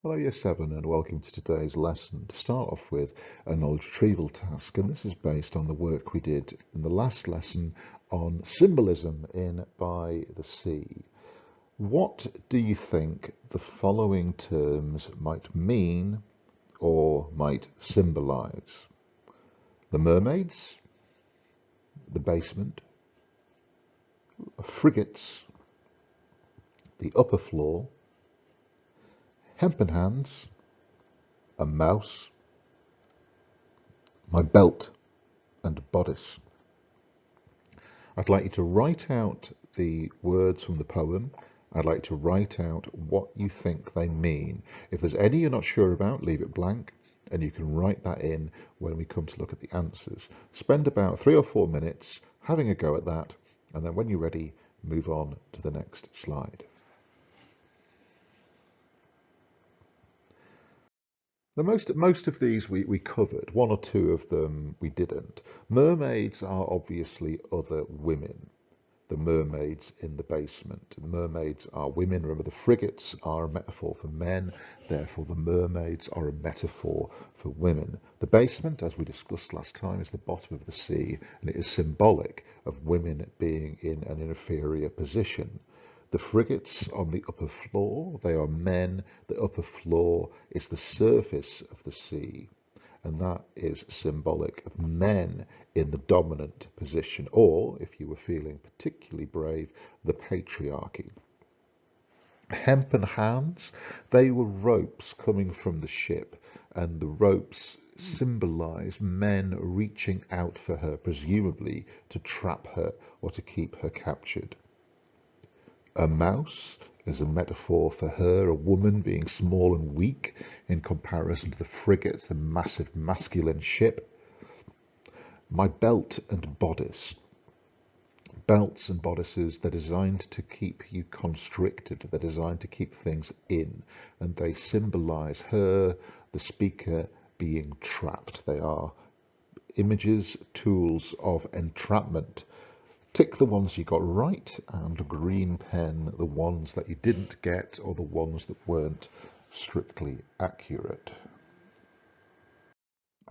Hello, Year 7, and welcome to today's lesson. To start off with, a knowledge retrieval task, and this is based on the work we did in the last lesson on symbolism in By the Sea. What do you think the following terms might mean or might symbolize? The mermaids, the basement, frigates, the upper floor, hempen hands, a mouse, my belt and bodice. I'd like you to write out the words from the poem. I'd like to write out what you think they mean. If there's any you're not sure about, leave it blank, and you can write that in when we come to look at the answers. Spend about 3 or 4 minutes having a go at that, and then when you're ready, move on to the next slide. Most of these we covered. One or two of them we didn't. Mermaids are obviously other women. The mermaids in the basement. The mermaids are women. Remember, the frigates are a metaphor for men, therefore the mermaids are a metaphor for women. The basement, as we discussed last time, is the bottom of the sea, and it is symbolic of women being in an inferior position. The frigates on the upper floor, they are men. The upper floor is the surface of the sea, and that is symbolic of men in the dominant position, or, if you were feeling particularly brave, the patriarchy. Hempen hands, they were ropes coming from the ship, and the ropes symbolize men reaching out for her, presumably to trap her or to keep her captured. A mouse is a metaphor for her, a woman being small and weak in comparison to the frigates, the massive masculine ship. My belt and bodice. Belts and bodices, they're designed to keep you constricted. They're designed to keep things in, and they symbolize her, the speaker, being trapped. They are images, tools of entrapment. Tick the ones you got right, and green pen the ones that you didn't get or the ones that weren't strictly accurate.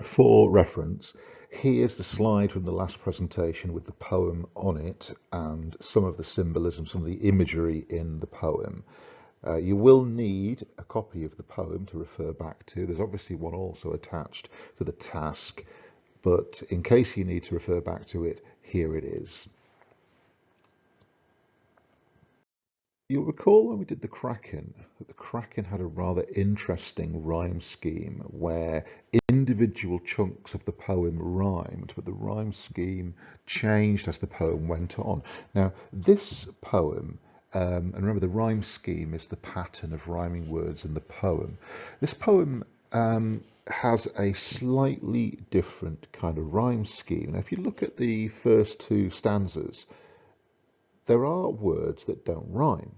For reference, here's the slide from the last presentation with the poem on it and some of the symbolism, some of the imagery in the poem. You will need a copy of the poem to refer back to. There's obviously one also attached to the task, but in case you need to refer back to it, here it is. You'll recall when we did the Kraken, that the Kraken had a rather interesting rhyme scheme where individual chunks of the poem rhymed, but the rhyme scheme changed as the poem went on. Now, this poem, and remember the rhyme scheme is the pattern of rhyming words in the poem. This poem has a slightly different kind of rhyme scheme. Now, if you look at the first two stanzas, there are words that don't rhyme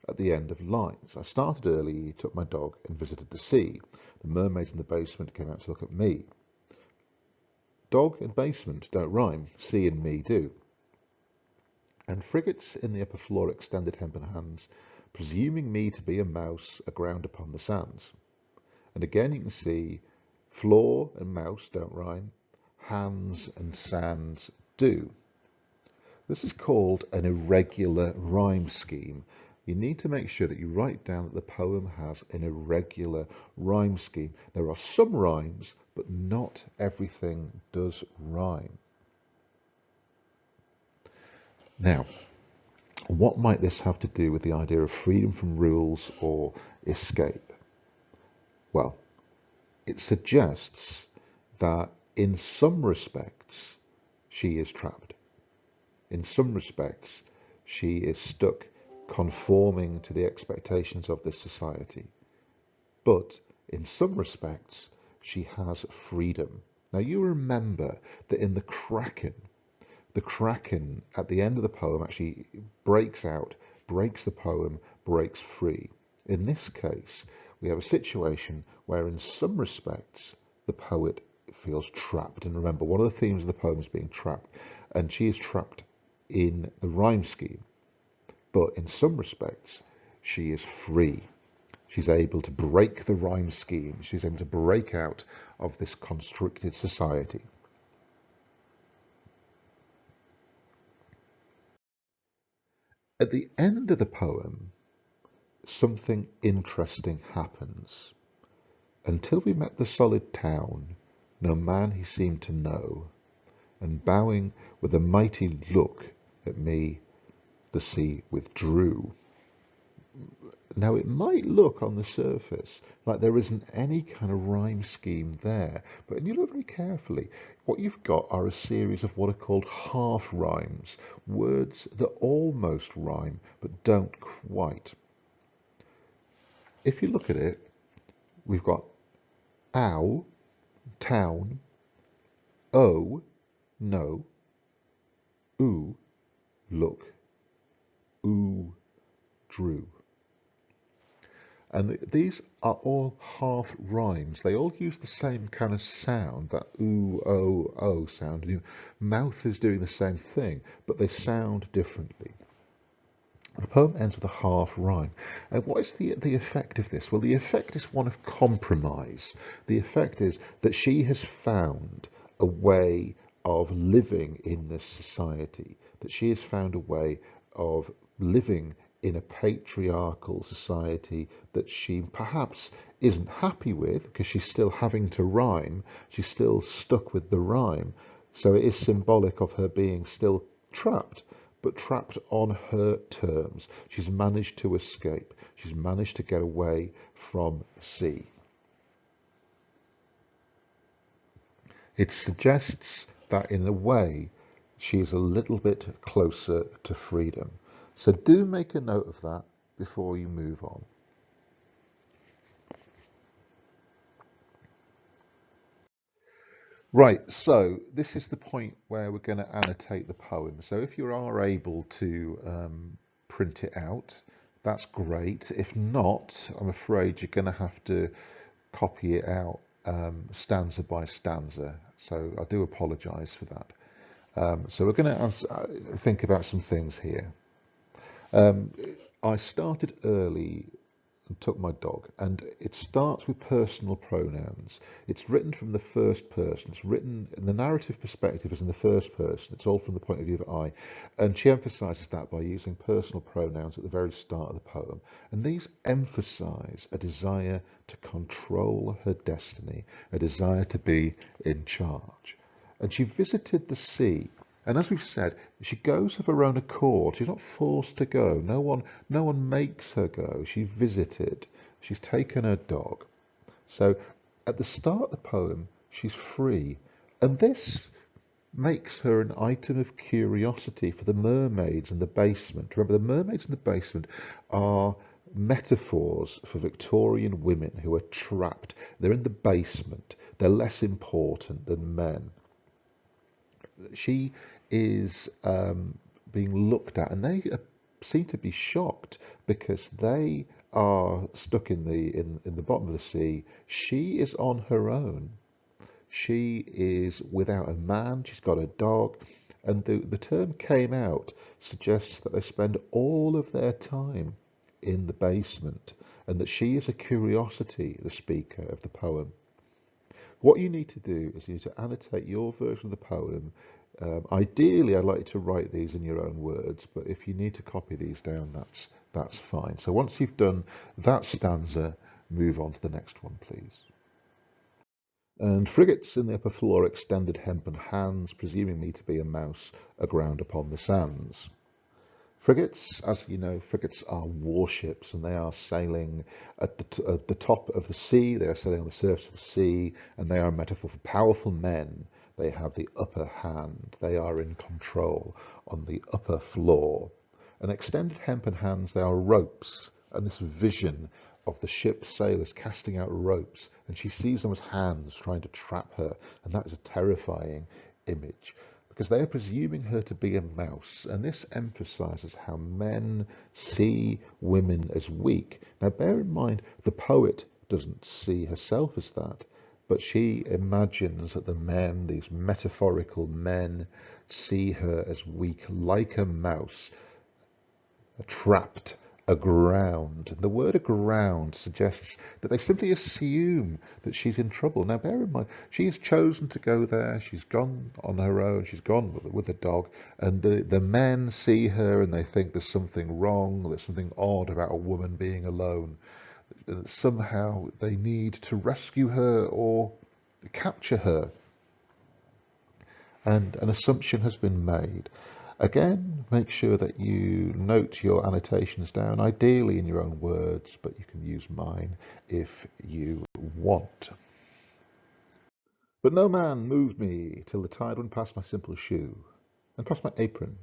at the end of lines. I started early, took my dog and visited the sea. The mermaids in the basement came out to look at me. Dog and basement don't rhyme, sea and me do. And frigates in the upper floor extended hempen hands, presuming me to be a mouse aground upon the sands. And again you can see floor and mouse don't rhyme, hands and sands do. This is called an irregular rhyme scheme. You need to make sure that you write down that the poem has an irregular rhyme scheme. There are some rhymes, but not everything does rhyme. Now, what might this have to do with the idea of freedom from rules or escape? Well, it suggests that in some respects, she is trapped. In some respects, she is stuck conforming to the expectations of this society. But in some respects, she has freedom. Now you remember that in the Kraken at the end of the poem actually breaks out, breaks the poem, breaks free. In this case, we have a situation where in some respects, the poet feels trapped. And remember, one of the themes of the poem is being trapped, and she is trapped in the rhyme scheme. But in some respects, she is free. She's able to break the rhyme scheme. She's able to break out of this constricted society. At the end of the poem, something interesting happens. Until we met the solid town, no man he seemed to know, and bowing with a mighty look at me, the sea withdrew. Now, it might look on the surface like there isn't any kind of rhyme scheme there, but when you look very carefully, what you've got are a series of what are called half rhymes, words that almost rhyme but don't quite. If you look at it, we've got ow, town, oh, no, ooh, look, ooh, drew. And these are all half rhymes. They all use the same kind of sound, that ooh, oh, oh sound. Your mouth is doing the same thing, but they sound differently. The poem ends with a half rhyme. And what is the effect of this? Well, the effect is one of compromise. The effect is that she has found a way of living in this society, that she has found a way of living in a patriarchal society that she perhaps isn't happy with, because she's still having to rhyme. She's still stuck with the rhyme. So it is symbolic of her being still trapped, but trapped on her terms. She's managed to escape. She's managed to get away from the sea. It suggests that in a way she is a little bit closer to freedom. So do make a note of that before you move on. Right, so this is the point where we're going to annotate the poem. So if you are able to print it out, that's great. If not, I'm afraid you're going to have to copy it out stanza by stanza. So I do apologise for that. So we're going to think about some things here. I started early and took my dog, and it starts with personal pronouns. It's written from the first person. It's written, in the narrative perspective is in the first person. It's all from the point of view of I. And she emphasises that by using personal pronouns at the very start of the poem. And these emphasise a desire to control her destiny, a desire to be in charge. And she visited the sea. And as we've said, she goes of her own accord. She's not forced to go. No one makes her go. She visited. She's taken her dog. So at the start of the poem, she's free. And this makes her an item of curiosity for the mermaids in the basement. Remember, the mermaids in the basement are metaphors for Victorian women who are trapped. They're in the basement. They're less important than men. She is being looked at, and they seem to be shocked because they are stuck in the bottom of the sea. She is on her own. She is without a man. She's got a dog, and the term "came out" suggests that they spend all of their time in the basement, and that she is a curiosity, the speaker of the poem. What you need to do is you need to annotate your version of the poem. Ideally, I'd like you to write these in your own words, but if you need to copy these down, that's fine. So once you've done that stanza, move on to the next one, please. And frigates in the upper floor extended hempen hands, presuming me to be a mouse aground upon the sands. Frigates, as you know, frigates are warships, and they are sailing at the top of the sea. They are sailing on the surface of the sea, and they are a metaphor for powerful men. They have the upper hand. They are in control on the upper floor. And extended hempen hands, they are ropes, and this vision of the ship's sailors casting out ropes, and she sees them as hands trying to trap her, and that is a terrifying image, because they are presuming her to be a mouse, and this emphasizes how men see women as weak. Now bear in mind, the poet doesn't see herself as that, but she imagines that the men, these metaphorical men, see her as weak, like a mouse, trapped aground. And the word aground suggests that they simply assume that she's in trouble. Now, bear in mind, she has chosen to go there. She's gone on her own. She's gone with a dog. And the men see her and they think there's something wrong, there's something odd about a woman being alone. Somehow they need to rescue her or capture her. And an assumption has been made. Again, make sure that you note your annotations down, ideally in your own words, but you can use mine if you want. But no man moved me till the tide went past my simple shoe, and past my apron,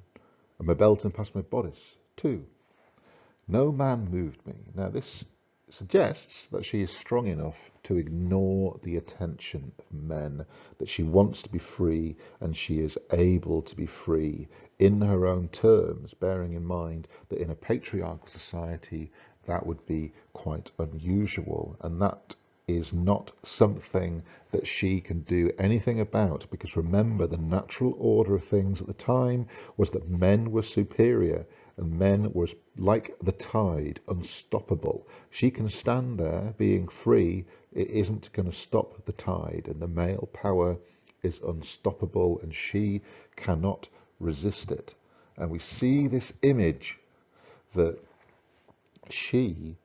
and my belt, and past my bodice, too. No man moved me. Now, this suggests that she is strong enough to ignore the attention of men, that she wants to be free and she is able to be free in her own terms, bearing in mind that in a patriarchal society that would be quite unusual, and that is not something that she can do anything about, because remember, the natural order of things at the time was that men were superior and men were like the tide, unstoppable. She can stand there being free. It isn't going to stop the tide, and the male power is unstoppable and she cannot resist it. And we see this image that she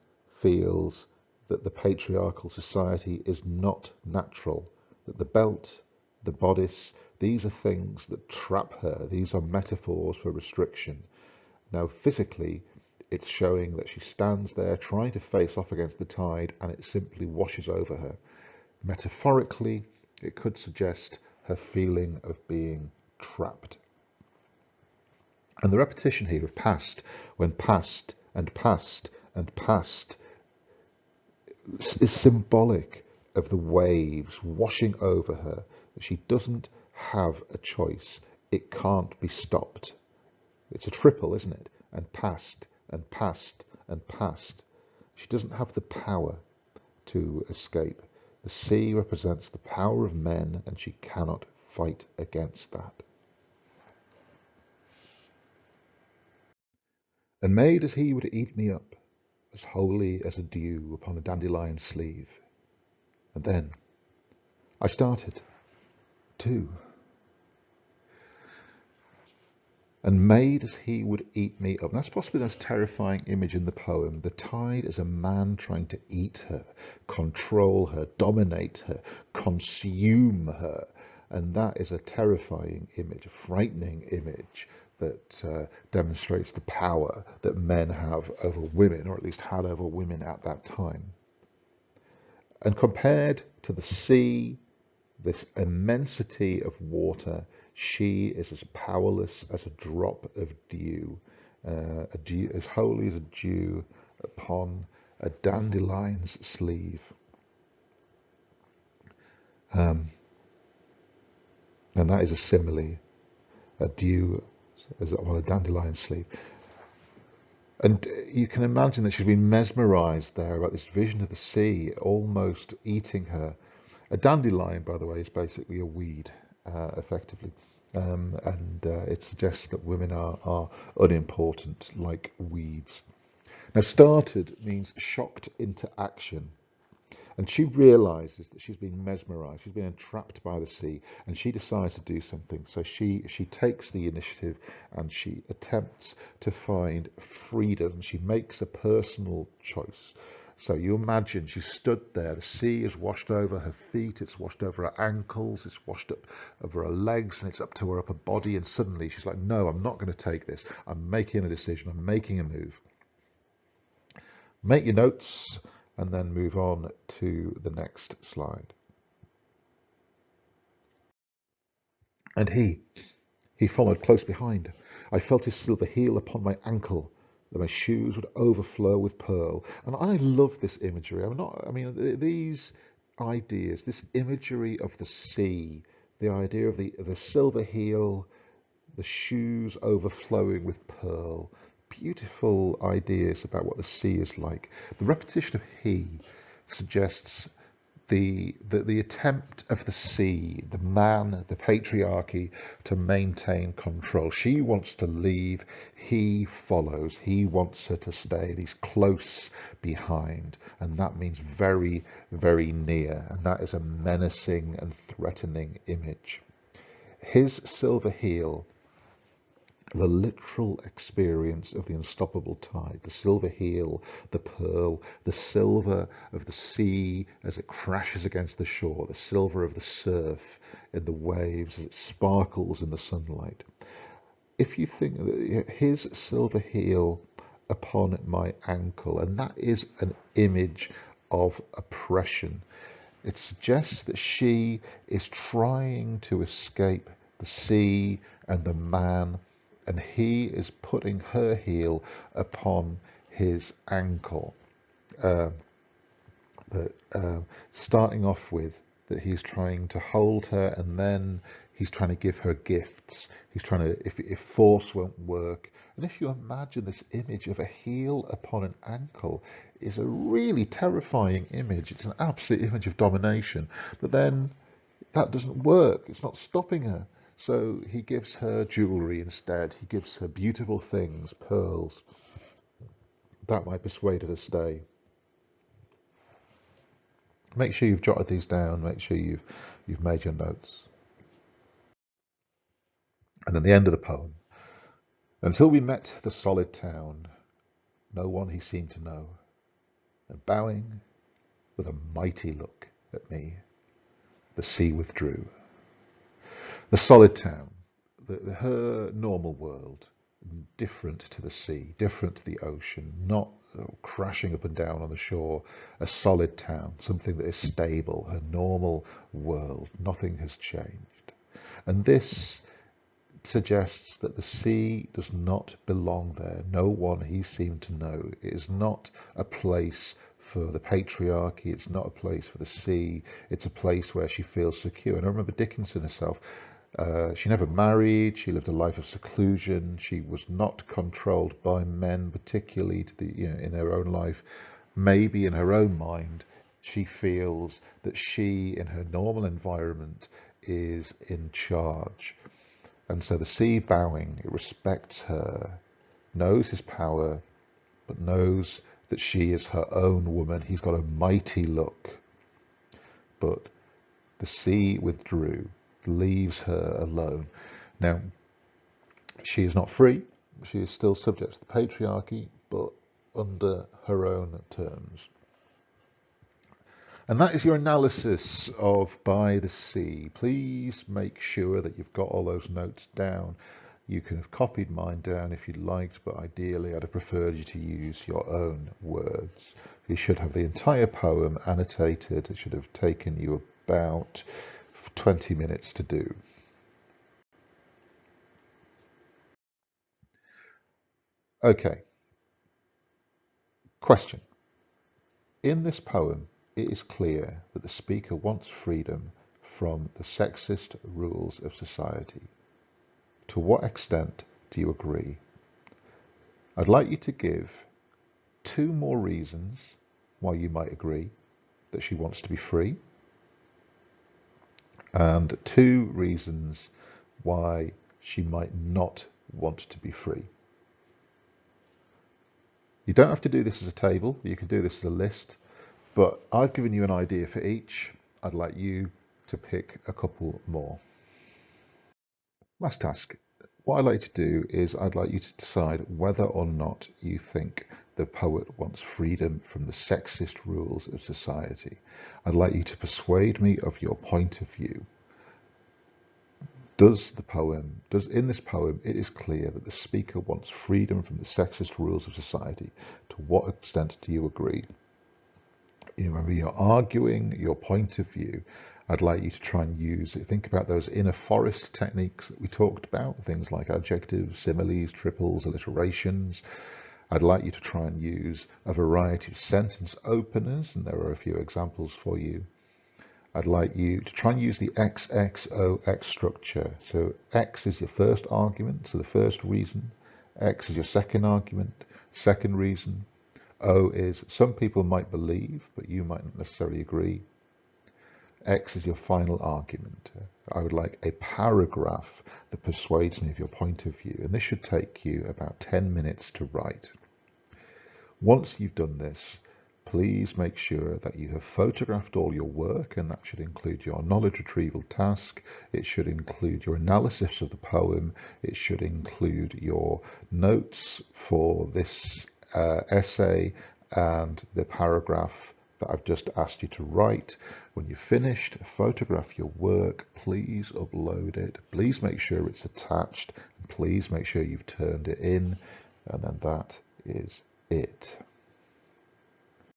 feels that the patriarchal society is not natural, that the belt, the bodice, these are things that trap her. These are metaphors for restriction. Now, physically, it's showing that she stands there trying to face off against the tide and it simply washes over her. Metaphorically, it could suggest her feeling of being trapped. And the repetition here of past, when past and past and past, is symbolic of the waves washing over her. She doesn't have a choice. It can't be stopped. It's a triple, isn't it? And past and past and past. She doesn't have the power to escape. The sea represents the power of men and she cannot fight against that. And made as he would eat me up, as wholly as a dew upon a dandelion sleeve. And then I started, too. And made as he would eat me up. And that's possibly the most terrifying image in the poem. The tide is a man trying to eat her, control her, dominate her, consume her. And that is a terrifying image, a frightening image that demonstrates the power that men have over women, or at least had over women at that time. And compared to the sea, this immensity of water, she is as powerless as a drop of dew, as holy as a dew upon a dandelion's sleeve. And that is a simile, a dew as on a dandelion's sleeve. And you can imagine that she's been mesmerized there about this vision of the sea almost eating her. A dandelion, by the way, is basically a weed, effectively. And it suggests that women are unimportant, like weeds. Now, started means shocked into action. And she realizes that she's been mesmerized, she's been entrapped by the sea, and she decides to do something. So she takes the initiative and she attempts to find freedom. She makes a personal choice. So you imagine she stood there, the sea is washed over her feet, it's washed over her ankles, it's washed up over her legs, and it's up to her upper body, and suddenly she's like, no, I'm not going to take this. I'm making a decision, I'm making a move. Make your notes and then move on to the next slide. And he followed close behind. I felt his silver heel upon my ankle, that my shoes would overflow with pearl. And I love this imagery. These ideas, this imagery of the sea, the idea of the silver heel, the shoes overflowing with pearl, beautiful ideas about what the sea is like. The repetition of he suggests the attempt of the sea, the man, the patriarchy, to maintain control. She wants to leave, he follows, he wants her to stay, and he's close behind, and that means very, very near, and that is a menacing and threatening image. His silver heel, the literal experience of the unstoppable tide, the silver heel, the pearl, the silver of the sea as it crashes against the shore, the silver of the surf in the waves as it sparkles in the sunlight. If you think that his silver heel upon my ankle, and that is an image of oppression. It suggests that she is trying to escape the sea and the man, and he is putting her heel upon his ankle. Starting off with that he's trying to hold her, and then he's trying to give her gifts. He's trying to, if force won't work. And if you imagine this image of a heel upon an ankle, is a really terrifying image. It's an absolute image of domination. But then that doesn't work. It's not stopping her. So he gives her jewelry instead. He gives her beautiful things, pearls. That might persuade her to stay. Make sure you've jotted these down. Make sure you've made your notes. And then the end of the poem. Until we met the solid town, no one he seemed to know, and bowing with a mighty look at me, the sea withdrew. The solid town, her normal world, different to the sea, different to the ocean, not crashing up and down on the shore, a solid town, something that is stable, her normal world, nothing has changed. And this suggests that the sea does not belong there. No one he seemed to know. It is not a place for the patriarchy. It's not a place for the sea. It's a place where she feels secure. And I remember Dickinson herself. She never married. She lived a life of seclusion. She was not controlled by men, particularly in her own life. Maybe in her own mind, she feels that she, in her normal environment, is in charge. And so the sea bowing, it respects her, knows his power, but knows that she is her own woman. He's got a mighty look. But the sea withdrew, leaves her alone. Now, she is not free. She is still subject to the patriarchy, but under her own terms. And that is your analysis of By the Sea. Please make sure that you've got all those notes down. You can have copied mine down if you'd liked, but ideally I'd have preferred you to use your own words. You should have the entire poem annotated. It should have taken you about 20 minutes to do. Okay. Question. In this poem, it is clear that the speaker wants freedom from the sexist rules of society. To what extent do you agree? I'd like you to give 2 more reasons why you might agree that she wants to be free, and 2 reasons why she might not want to be free. You don't have to do this as a table, you can do this as a list, but I've given you an idea for each. I'd like you to pick a couple more. Last task. What I'd like you to do is I'd like you to decide whether or not you think the poet wants freedom from the sexist rules of society. I'd like you to persuade me of your point of view. In this poem, it is clear that the speaker wants freedom from the sexist rules of society. To what extent do you agree? Remember, you're arguing your point of view. I'd like you to try and think about those inner forest techniques that we talked about, things like adjectives, similes, triples, alliterations. I'd like you to try and use a variety of sentence openers, and there are a few examples for you. I'd like you to try and use the XXOX structure. So X is your first argument, so the first reason. X is your second argument, second reason. O is some people might believe, but you might not necessarily agree. X is your final argument. I would like a paragraph that persuades me of your point of view, and this should take you about 10 minutes to write. Once you've done this, please make sure that you have photographed all your work, and that should include your knowledge retrieval task, it should include your analysis of the poem, it should include your notes for this essay and the paragraph that I've just asked you to write. When you've finished, photograph your work, please upload it, please make sure it's attached, please make sure you've turned it in, and then that is it.